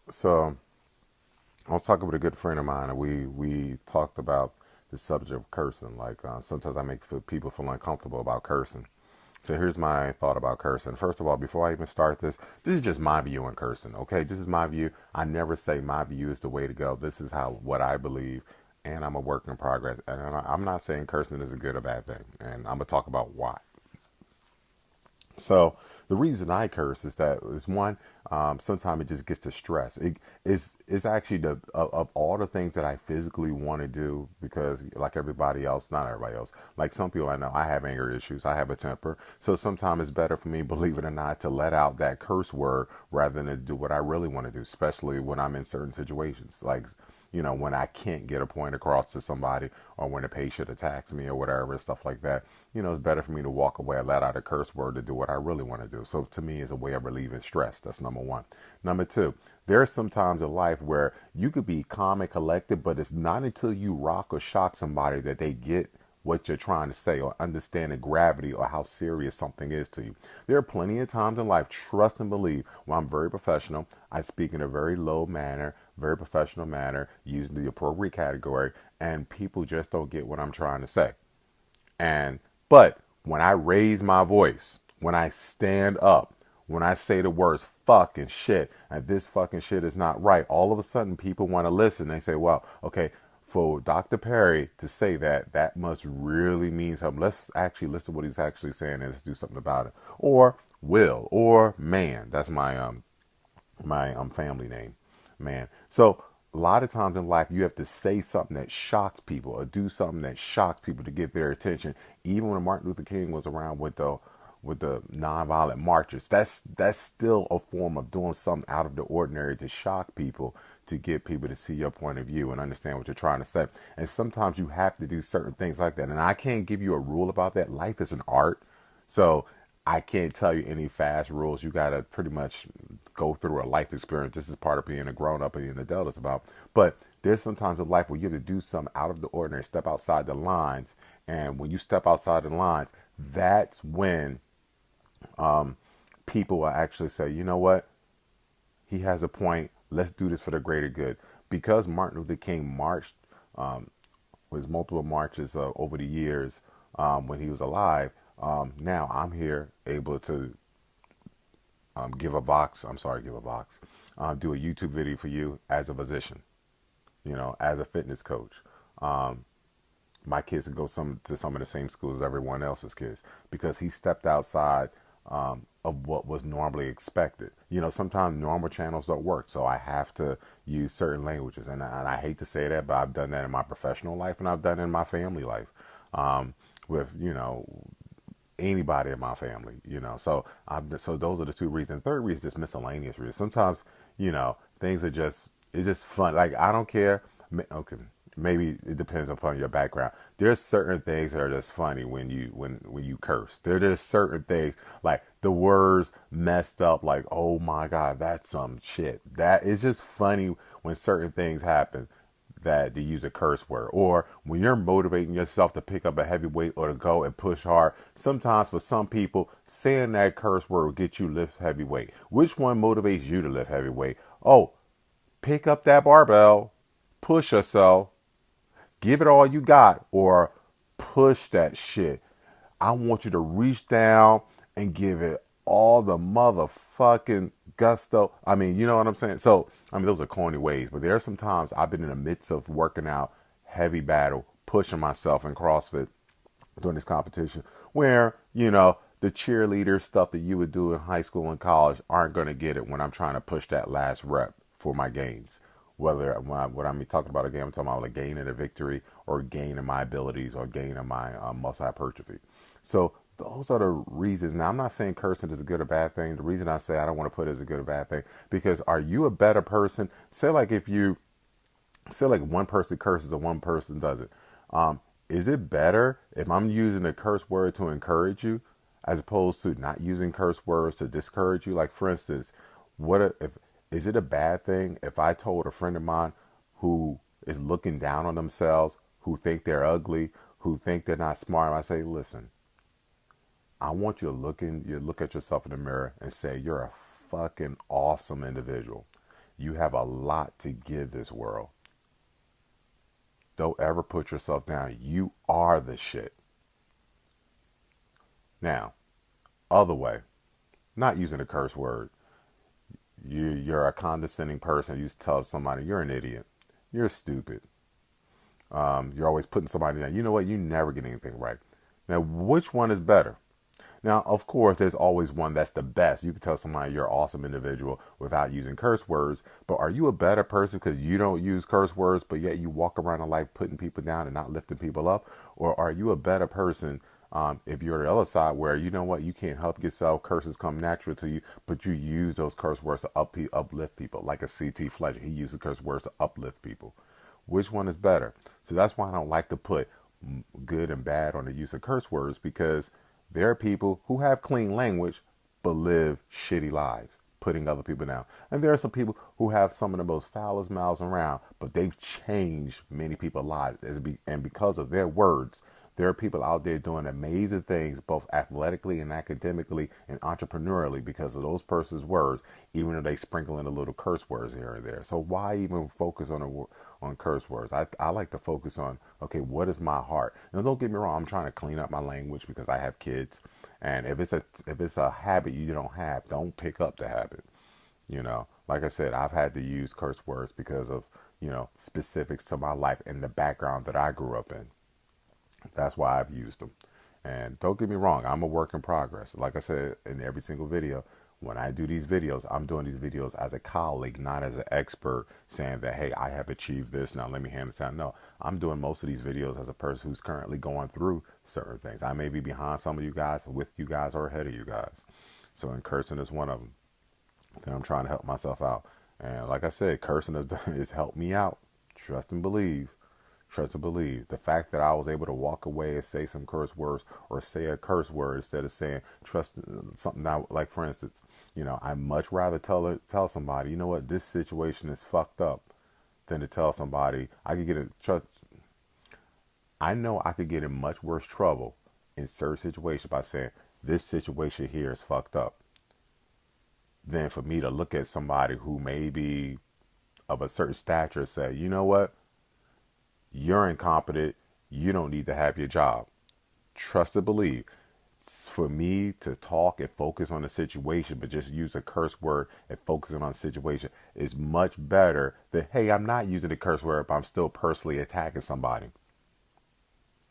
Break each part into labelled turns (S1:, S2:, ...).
S1: So I was talking with a good friend of mine, and we talked about the subject of cursing. Like sometimes I make people feel uncomfortable about cursing. So here's my thought about cursing. First of all, before I even start this is just my view on cursing. Okay, this is my view. I never say my view is the way to go. This is how what I believe, and I'm a work in progress. And I'm not saying cursing is a good or bad thing. And I'm gonna talk about why. So the reason I curse is that is one, sometimes it just gets to stress. It's actually of all the things that I physically want to do because like everybody else, not everybody else, like some people I know, I have anger issues, I have a temper. So sometimes it's better for me, believe it or not, to let out that curse word rather than to do what I really want to do, especially when I'm in certain situations. Like when I can't get a point across to somebody or when a patient attacks me or whatever and stuff like that, it's better for me to walk away and let out a curse word to do what I really want to do. So to me, it's a way of relieving stress. That's number one. Number two, there are some times in life where you could be calm and collected, but it's not until you rock or shock somebody that they get what you're trying to say or understand the gravity or how serious something is to you. There are plenty of times in life, trust and believe, when I'm very professional, I speak in a very low manner, very professional manner, using the appropriate category, and people just don't get what I'm trying to say. And but when I raise my voice, when I stand up, when I say the words fuck and shit, and this fucking shit is not right, all of a sudden people want to listen. They say, well, okay, for Dr. Perry to say that, that must really mean something. Let's actually listen to what he's actually saying and let's do something about it. Or Will or Man. That's my family name, Man. So a lot of times in life, you have to say something that shocks people or do something that shocks people to get their attention. Even when Martin Luther King was around with the nonviolent marches, that's still a form of doing something out of the ordinary to shock people, to get people to see your point of view and understand what you're trying to say. And sometimes you have to do certain things like that. And I can't give you a rule about that. Life is an art. So I can't tell you any fast rules. You got to pretty much go through a life experience. This is part of being a grown up and being an adult. It's about. But there's sometimes in life where you have to do something out of the ordinary, step outside the lines. And when you step outside the lines, that's when people will actually say, you know what? He has a point. Let's do this for the greater good. Because Martin Luther King marched, was multiple marches over the years when he was alive. Now I'm here able to give a Vox. I'm sorry, give a Vox. Do a YouTube video for you as a physician. As a fitness coach. My kids can go to some of the same schools as everyone else's kids because he stepped outside of what was normally expected. Sometimes normal channels don't work, so I have to use certain languages, and I hate to say that, but I've done that in my professional life and I've done it in my family life with anybody in my family. So those are the two reasons. Third reason is just miscellaneous reasons. Sometimes things are just it's just fun. Like I don't care. Okay, maybe it depends upon your background. There's certain things that are just funny when you curse. There's certain things like the words messed up. Like oh my god, that's some shit. That is just funny when certain things happen that to use a curse word, or when you're motivating yourself to pick up a heavy weight or to go and push hard. Sometimes for some people, saying that curse word will get you lift heavy weight. Which one motivates you to lift heavy weight? Oh, pick up that barbell, push yourself, give it all you got, or push that shit. I want you to reach down and give it all the motherfucking gusto. I mean, you know what I'm saying? So, I mean, those are corny ways, but there are some times I've been in the midst of working out, heavy battle, pushing myself in CrossFit during this competition, where, the cheerleader stuff that you would do in high school and college aren't going to get it when I'm trying to push that last rep for my gains. Whether what I'm talking about again, I'm talking about a gain in a victory or gain in my abilities or gain in my muscle hypertrophy. So those are the reasons. Now, I'm not saying cursing is a good or bad thing. The reason I say I don't want to put it as a good or bad thing, because are you a better person? Say like one person curses and one person doesn't. Is it better if I'm using a curse word to encourage you as opposed to not using curse words to discourage you? Like for instance, if is it a bad thing if I told a friend of mine who is looking down on themselves, who think they're ugly, who think they're not smart, I say, listen, I want you to look at yourself in the mirror and say you're a fucking awesome individual. You have a lot to give this world. Don't ever put yourself down. You are the shit. Now, other way, not using a curse word. You're a condescending person. You tell somebody you're an idiot. You're stupid. You're always putting somebody down. You know what? You never get anything right. Now, which one is better? Now, of course, there's always one that's the best. You can tell somebody you're an awesome individual without using curse words, but are you a better person because you don't use curse words, but yet you walk around in life putting people down and not lifting people up? Or are you a better person if you're the other side where, you know what, you can't help yourself, curses come natural to you, but you use those curse words to uplift people, like a C.T. Fletcher. He uses curse words to uplift people. Which one is better? So that's why I don't like to put good and bad on the use of curse words, because there are people who have clean language but live shitty lives, putting other people down. And there are some people who have some of the most foulest mouths around, but they've changed many people's lives. And because of their words, there are people out there doing amazing things, both athletically and academically and entrepreneurially, because of those person's words, even though they sprinkle in a little curse words here and there. So why even focus on curse words? I like to focus on, okay, what is my heart? Now, don't get me wrong. I'm trying to clean up my language because I have kids, and if it's a habit you don't have, don't pick up the habit. Like I said, I've had to use curse words because of specifics to my life and the background that I grew up in. That's why I've used them. And don't get me wrong, I'm a work in progress. Like I said in every single video, when I do these videos, I'm doing these videos as a colleague, not as an expert saying that, hey, I have achieved this. Now let me hand this down. No, I'm doing most of these videos as a person who's currently going through certain things. I may be behind some of you guys, with you guys, or ahead of you guys. So, and cursing is one of them. Then I'm trying to help myself out. And like I said, cursing has helped me out. Trust and believe. Trust and believe. The fact that I was able to walk away and say some curse words, or say a curse word instead of saying trust something that, like for instance, I much rather tell somebody, you know what, this situation is fucked up, than to tell somebody I could get in trust. I know I could get in much worse trouble in certain situations by saying this situation here is fucked up, than for me to look at somebody who may be of a certain stature and say, you know what, you're incompetent. You don't need to have your job. Trust and believe. For me to talk and focus on the situation, but just use a curse word and focusing on the situation, is much better than, hey, I'm not using the curse word, but I'm still personally attacking somebody.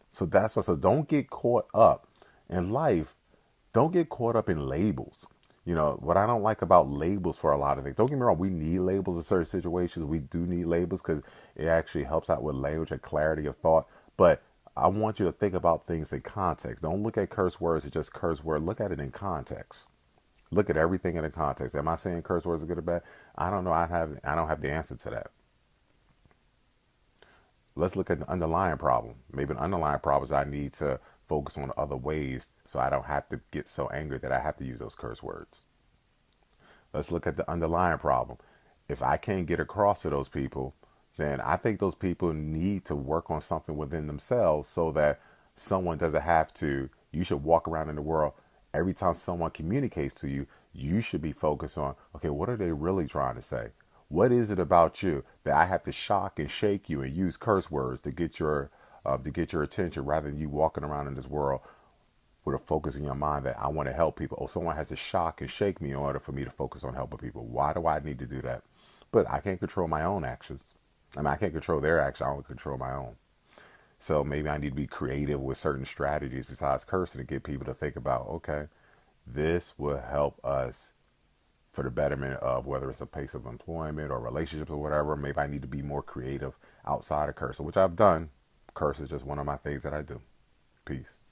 S1: So that's why. So don't get caught up in life. Don't get caught up in labels. What I don't like about labels for a lot of things. Don't get me wrong. We need labels in certain situations. We do need labels because it actually helps out with language and clarity of thought. But I want you to think about things in context. Don't look at curse words as just curse word. Look at it in context. Look at everything in the context. Am I saying curse words are good or bad? I don't know. I don't have the answer to that. Let's look at the underlying problem. Maybe the underlying problem is I need to focus on other ways so I don't have to get so angry that I have to use those curse words. Let's look at the underlying problem. If I can't get across to those people, then I think those people need to work on something within themselves so that someone doesn't have to. You should walk around in the world. Every time someone communicates to you, you should be focused on, okay, what are they really trying to say? What is it about you that I have to shock and shake you and use curse words to get your attention, rather than you walking around in this world with a focus in your mind that I want to help people? Oh, someone has to shock and shake me in order for me to focus on helping people. Why do I need to do that? But I can't control my own actions. I can't control their actions. I only control my own. So maybe I need to be creative with certain strategies besides cursing to get people to think about, okay, this will help us for the betterment of whether it's a place of employment or relationships or whatever. Maybe I need to be more creative outside of cursing, which I've done. Curse is just one of my things that I do. Peace.